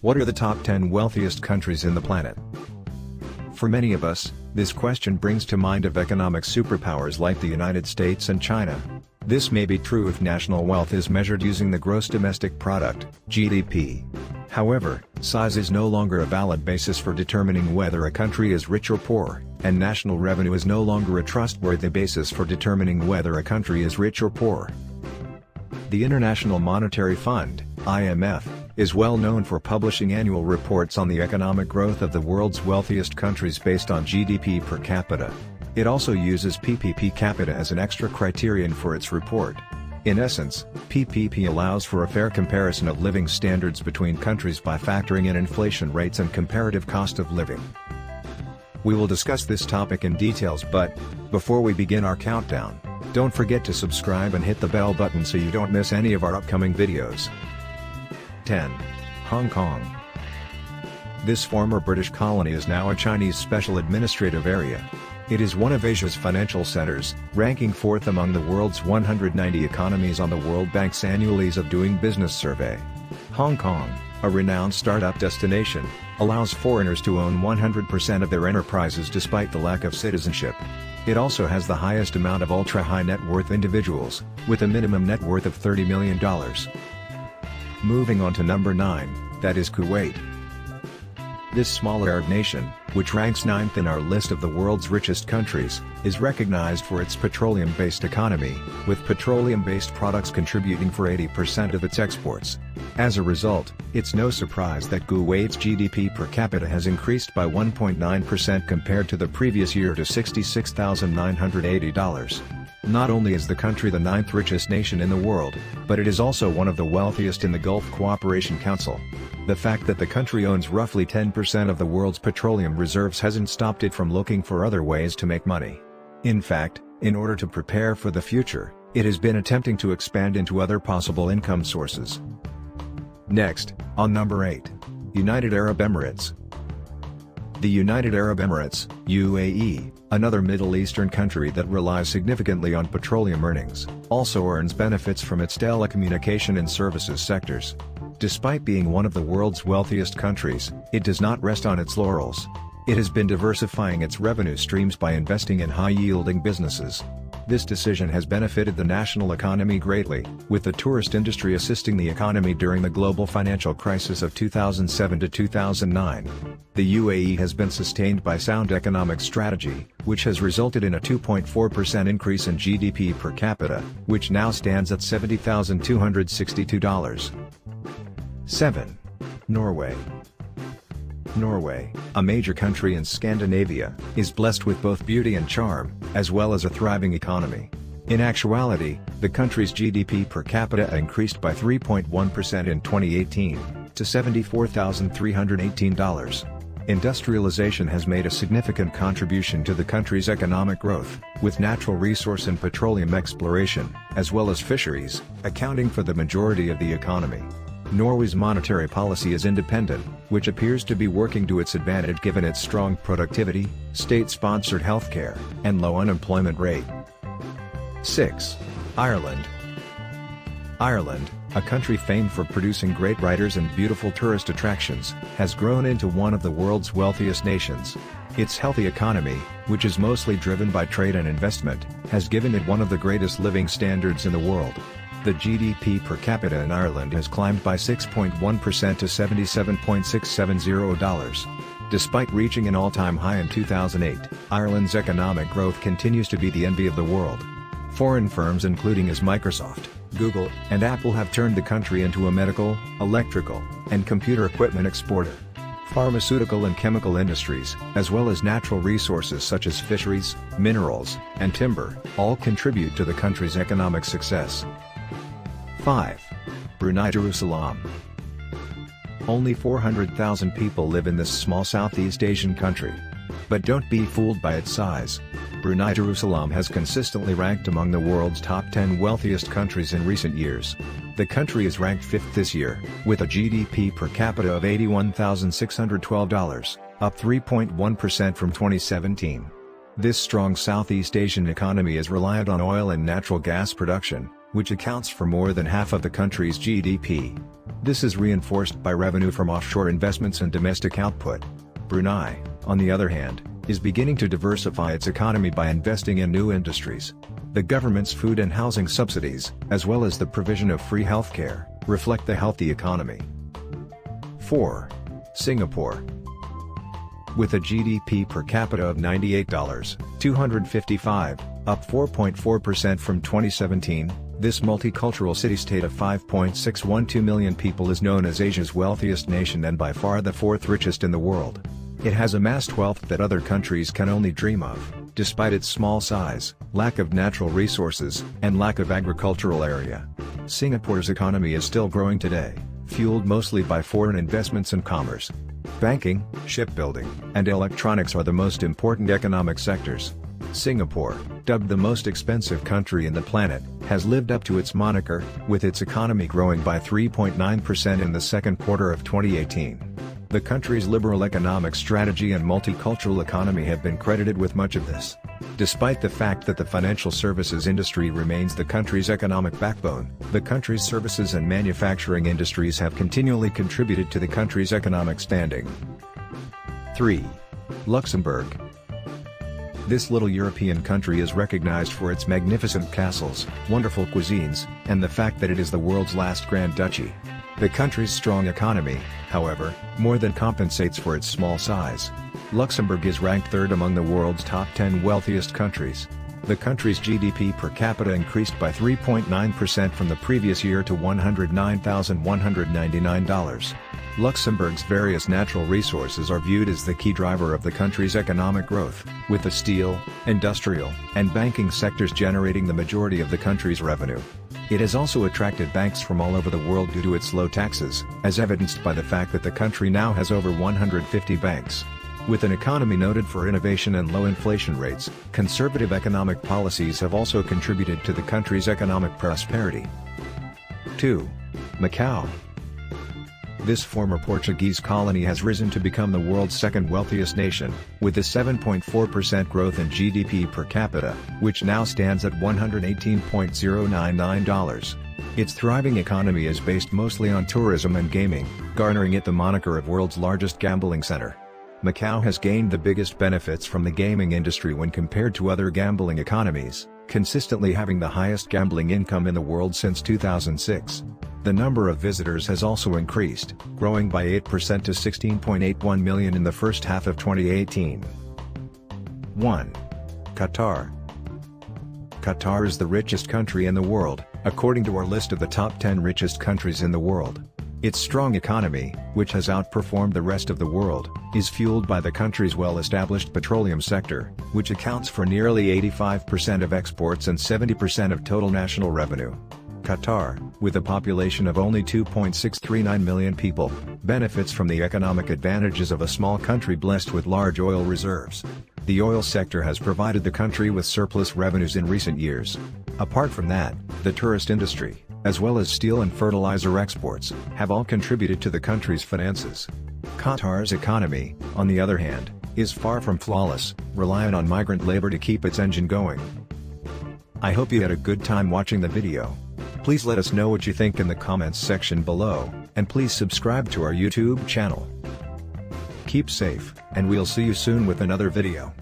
What are the top 10 wealthiest countries in the planet? For many of us, this question brings to mind of economic superpowers like the United States and China. This may be true if national wealth is measured using the gross domestic product, GDP. However, size is no longer a valid basis for determining whether a country is rich or poor, and national revenue is no longer a trustworthy basis for determining whether a country is rich or poor. The International Monetary Fund, IMF, is well known for publishing annual reports on the economic growth of the world's wealthiest countries based on GDP per capita. It also uses PPP capita as an extra criterion for its report. In essence, PPP allows for a fair comparison of living standards between countries by factoring in inflation rates and comparative cost of living. We will discuss this topic in details, but before we begin our countdown, don't forget to subscribe and hit the bell button so you don't miss any of our upcoming videos. 10. Hong Kong. This former British colony is now a Chinese special administrative area. It is one of Asia's financial centers, ranking 4th among the world's 190 economies on the World Bank's annual Ease of Doing Business survey. Hong Kong, a renowned startup destination, allows foreigners to own 100% of their enterprises despite the lack of citizenship. It also has the highest amount of ultra-high net worth individuals, with a minimum net worth of $30 million. Moving on to number 9, that is Kuwait. This small Arab nation, which ranks 9th in our list of the world's richest countries, is recognized for its petroleum-based economy, with petroleum-based products contributing for 80% of its exports. As a result, it's no surprise that Kuwait's GDP per capita has increased by 1.9% compared to the previous year to $66,980. Not only is the country the 9th richest nation in the world, but it is also one of the wealthiest in the Gulf Cooperation Council. The fact that the country owns roughly 10% of the world's petroleum reserves hasn't stopped it from looking for other ways to make money. In fact, in order to prepare for the future, it has been attempting to expand into other possible income sources. Next, on number 8, United Arab Emirates. The United Arab Emirates, UAE, another Middle Eastern country that relies significantly on petroleum earnings, also earns benefits from its telecommunication and services sectors. Despite being one of the world's wealthiest countries, it does not rest on its laurels. It has been diversifying its revenue streams by investing in high-yielding businesses. This decision has benefited the national economy greatly, with the tourist industry assisting the economy during the global financial crisis of 2007 to 2009. The UAE has been sustained by sound economic strategy, which has resulted in a 2.4% increase in GDP per capita, which now stands at $70,262. 7. Norway. Norway, a major country in Scandinavia, is blessed with both beauty and charm, as well as a thriving economy. In actuality, the country's GDP per capita increased by 3.1% in 2018, to $74,318. Industrialization has made a significant contribution to the country's economic growth, with natural resource and petroleum exploration, as well as fisheries, accounting for the majority of the economy. Norway's monetary policy is independent, which appears to be working to its advantage given its strong productivity, state-sponsored healthcare, and low unemployment rate. 6. Ireland. Ireland, a country famed for producing great writers and beautiful tourist attractions, has grown into one of the world's wealthiest nations. Its healthy economy, which is mostly driven by trade and investment, has given it one of the greatest living standards in the world. The GDP per capita in Ireland has climbed by 6.1% to $77.670. Despite reaching an all-time high in 2008, Ireland's economic growth continues to be the envy of the world. Foreign firms including Microsoft, Google, and Apple have turned the country into a medical, electrical, and computer equipment exporter. Pharmaceutical and chemical industries, as well as natural resources such as fisheries, minerals, and timber, all contribute to the country's economic success. 5. Brunei Darussalam. Only 400,000 people live in this small Southeast Asian country. But don't be fooled by its size. Brunei Darussalam has consistently ranked among the world's top 10 wealthiest countries in recent years. The country is ranked 5th this year, with a GDP per capita of $81,612, up 3.1% from 2017. This strong Southeast Asian economy is reliant on oil and natural gas production, which accounts for more than half of the country's GDP. This is reinforced by revenue from offshore investments and domestic output. Brunei, on the other hand, is beginning to diversify its economy by investing in new industries. The government's food and housing subsidies, as well as the provision of free healthcare, reflect the healthy economy. 4. Singapore. With a GDP per capita of $98.255, up 4.4% from 2017, this multicultural city-state of 5.612 million people is known as Asia's wealthiest nation and by far the fourth richest in the world. It has amassed wealth that other countries can only dream of, despite its small size, lack of natural resources, and lack of agricultural area. Singapore's economy is still growing today, fueled mostly by foreign investments and commerce. Banking, shipbuilding, and electronics are the most important economic sectors. Singapore, dubbed the most expensive country in the planet, has lived up to its moniker, with its economy growing by 3.9% in the second quarter of 2018. The country's liberal economic strategy and multicultural economy have been credited with much of this. Despite the fact that the financial services industry remains the country's economic backbone, the country's services and manufacturing industries have continually contributed to the country's economic standing. 3. Luxembourg. This little European country is recognized for its magnificent castles, wonderful cuisines, and the fact that it is the world's last Grand Duchy. The country's strong economy, however, more than compensates for its small size. Luxembourg is ranked third among the world's top 10 wealthiest countries. The country's GDP per capita increased by 3.9% from the previous year to $109,199. Luxembourg's various natural resources are viewed as the key driver of the country's economic growth, with the steel, industrial, and banking sectors generating the majority of the country's revenue. It has also attracted banks from all over the world due to its low taxes, as evidenced by the fact that the country now has over 150 banks. With an economy noted for innovation and low inflation rates, conservative economic policies have also contributed to the country's economic prosperity. 2. Macao. This former Portuguese colony has risen to become the world's second wealthiest nation, with a 7.4% growth in GDP per capita, which now stands at $118.099. Its thriving economy is based mostly on tourism and gaming, garnering it the moniker of world's largest gambling center. Macau has gained the biggest benefits from the gaming industry when compared to other gambling economies, consistently having the highest gambling income in the world since 2006. The number of visitors has also increased, growing by 8% to 16.81 million in the first half of 2018. 1. Quatar. Qatar is the richest country in the world, according to our list of the top 10 richest countries in the world. Its strong economy, which has outperformed the rest of the world, is fueled by the country's well-established petroleum sector, which accounts for nearly 85% of exports and 70% of total national revenue. Qatar, with a population of only 2.639 million people, benefits from the economic advantages of a small country blessed with large oil reserves. The oil sector has provided the country with surplus revenues in recent years. Apart from that, the tourist industry, as well as steel and fertilizer exports, have all contributed to the country's finances. Qatar's economy, on the other hand, is far from flawless, relying on migrant labor to keep its engine going. I hope you had a good time watching the video. Please let us know what you think in the comments section below, and please subscribe to our YouTube channel. Keep safe, and we'll see you soon with another video.